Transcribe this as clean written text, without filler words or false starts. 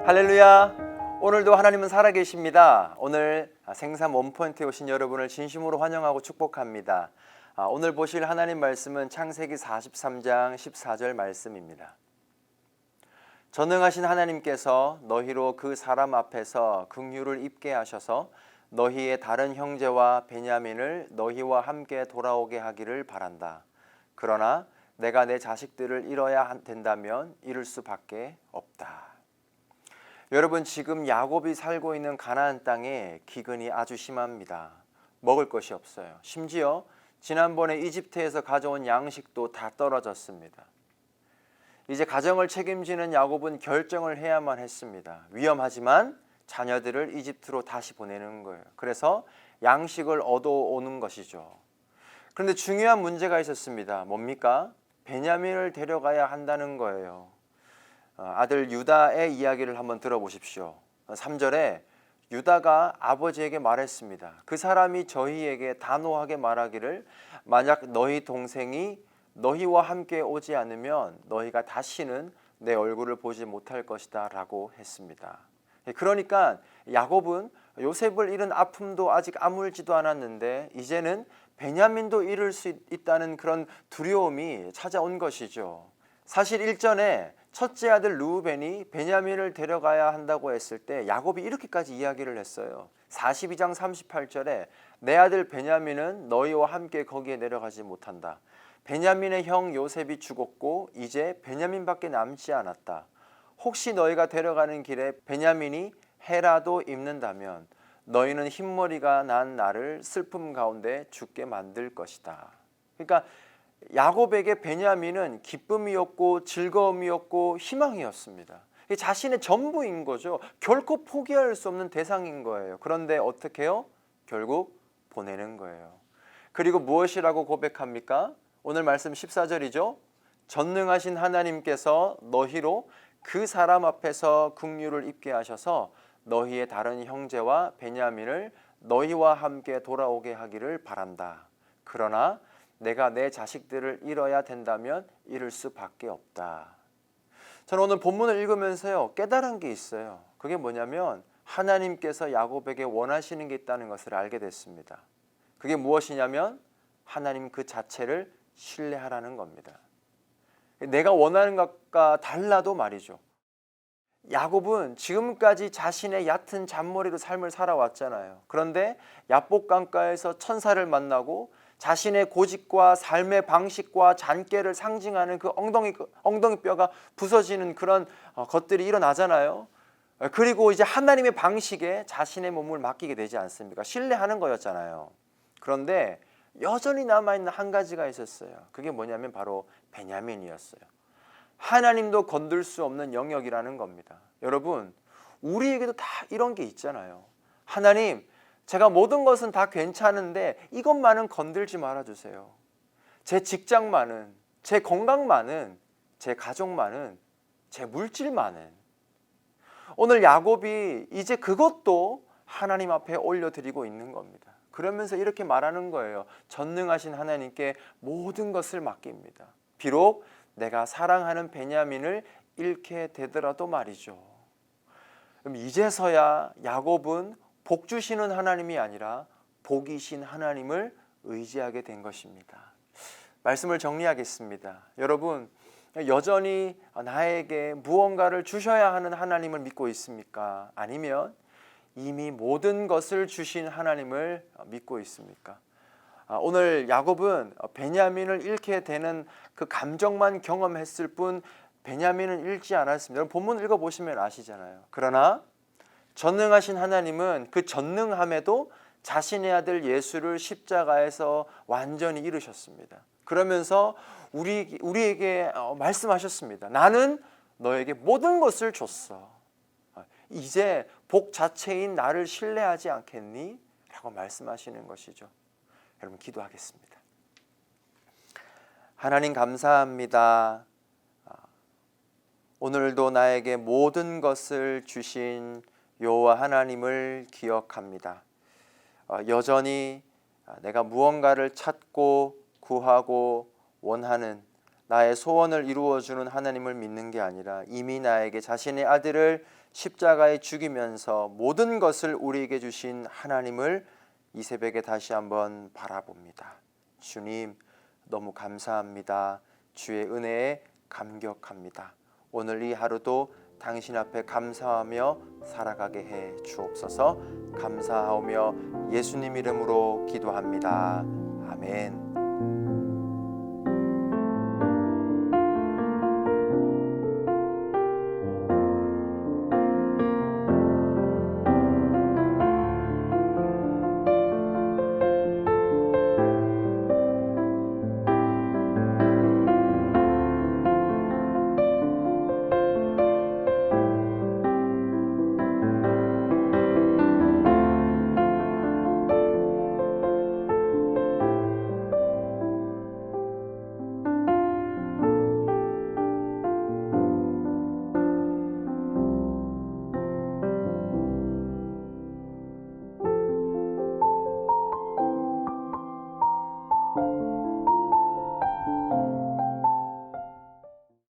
할렐루야. 오늘도 하나님은 살아계십니다. 오늘 생삼 원포인트에 오신 여러분을 진심으로 환영하고 축복합니다. 오늘 보실 하나님 말씀은 창세기 43장 14절 말씀입니다. 전능하신 하나님께서 너희로 그 사람 앞에서 긍휼을 입게 하셔서 너희의 다른 형제와 베냐민을 너희와 함께 돌아오게 하기를 바란다. 그러나 내가 내 자식들을 잃어야 된다면 잃을 수밖에 없다. 여러분, 지금 야곱이 살고 있는 가나안 땅에 기근이 아주 심합니다. 먹을 것이 없어요. 심지어 지난번에 이집트에서 가져온 양식도 다 떨어졌습니다. 이제 가정을 책임지는 야곱은 결정을 해야만 했습니다. 위험하지만 자녀들을 이집트로 다시 보내는 거예요. 그래서 양식을 얻어오는 것이죠. 그런데 중요한 문제가 있었습니다. 뭡니까? 베냐민을 데려가야 한다는 거예요. 아들 유다의 이야기를 한번 들어보십시오. 3절에 유다가 아버지에게 말했습니다. 그 사람이 저희에게 단호하게 말하기를 만약 너희 동생이 너희와 함께 오지 않으면 너희가 다시는 내 얼굴을 보지 못할 것이다 라고 했습니다. 그러니까 야곱은 요셉을 잃은 아픔도 아직 아물지도 않았는데 이제는 베냐민도 잃을 수 있다는 그런 두려움이 찾아온 것이죠. 사실 일전에 첫째 아들 르우벤이 베냐민을 데려가야 한다고 했을 때 야곱이 이렇게까지 이야기를 했어요. 42장 38절에 내 아들 베냐민은 너희와 함께 거기에 내려가지 못한다. 베냐민의 형 요셉이 죽었고 이제 베냐민밖에 남지 않았다. 혹시 너희가 데려가는 길에 베냐민이 해라도 입는다면 너희는 흰머리가 난 나를 슬픔 가운데 죽게 만들 것이다. 그러니까 야곱에게 베냐민은 기쁨이었고 즐거움이었고 희망이었습니다. 자신의 전부인 거죠. 결코 포기할 수 없는 대상인 거예요. 그런데 어떻게 해요? 결국 보내는 거예요. 그리고 무엇이라고 고백합니까? 오늘 말씀 14절이죠. 전능하신 하나님께서 너희로 그 사람 앞에서 긍휼을 입게 하셔서 너희의 다른 형제와 베냐민을 너희와 함께 돌아오게 하기를 바란다. 그러나 내가 내 자식들을 잃어야 된다면 잃을 수밖에 없다. 저는 오늘 본문을 읽으면서요 깨달은 게 있어요. 그게 뭐냐면 하나님께서 야곱에게 원하시는 게 있다는 것을 알게 됐습니다. 그게 무엇이냐면 하나님 그 자체를 신뢰하라는 겁니다. 내가 원하는 것과 달라도 말이죠. 야곱은 지금까지 자신의 얕은 잔머리로 삶을 살아왔잖아요. 그런데 야복 강가에서 천사를 만나고 자신의 고집과 삶의 방식과 잔꾀를 상징하는 그 엉덩이 뼈가 부서지는 그런 것들이 일어나잖아요. 그리고 이제 하나님의 방식에 자신의 몸을 맡기게 되지 않습니까? 신뢰하는 거였잖아요. 그런데 여전히 남아있는 한 가지가 있었어요. 그게 뭐냐면 바로 베냐민이었어요. 하나님도 건들 수 없는 영역이라는 겁니다. 여러분, 우리에게도 다 이런 게 있잖아요. 하나님, 제가 모든 것은 다 괜찮은데 이것만은 건들지 말아주세요. 제 직장만은, 제 건강만은, 제 가족만은, 제 물질만은. 오늘 야곱이 이제 그것도 하나님 앞에 올려드리고 있는 겁니다. 그러면서 이렇게 말하는 거예요. 전능하신 하나님께 모든 것을 맡깁니다. 비록 내가 사랑하는 베냐민을 잃게 되더라도 말이죠. 그럼 이제서야 야곱은 복 주시는 하나님이 아니라 복이신 하나님을 의지하게 된 것입니다. 말씀을 정리하겠습니다. 여러분, 여전히 나에게 무언가를 주셔야 하는 하나님을 믿고 있습니까? 아니면 이미 모든 것을 주신 하나님을 믿고 있습니까? 오늘 야곱은 베냐민을 잃게 되는 그 감정만 경험했을 뿐 베냐민은 잃지 않았습니다. 여러분, 본문 읽어보시면 아시잖아요. 그러나 전능하신 하나님은 그 전능함에도 자신의 아들 예수를 십자가에서 완전히 이루셨습니다. 그러면서 우리에게 말씀하셨습니다. 나는 너에게 모든 것을 줬어. 이제 복 자체인 나를 신뢰하지 않겠니? 라고 말씀하시는 것이죠. 여러분, 기도하겠습니다. 하나님, 감사합니다. 오늘도 나에게 모든 것을 주신 여호와 하나님을 기억합니다. 여전히 내가 무언가를 찾고 구하고 원하는 나의 소원을 이루어주는 하나님을 믿는 게 아니라 이미 나에게 자신의 아들을 십자가에 죽이면서 모든 것을 우리에게 주신 하나님을 이 새벽에 다시 한번 바라봅니다. 주님, 너무 감사합니다. 주의 은혜에 감격합니다. 오늘 이 하루도 당신 앞에 감사하며 살아가게 해 주옵소서. 감사하며 예수님 이름으로 기도합니다. 아멘.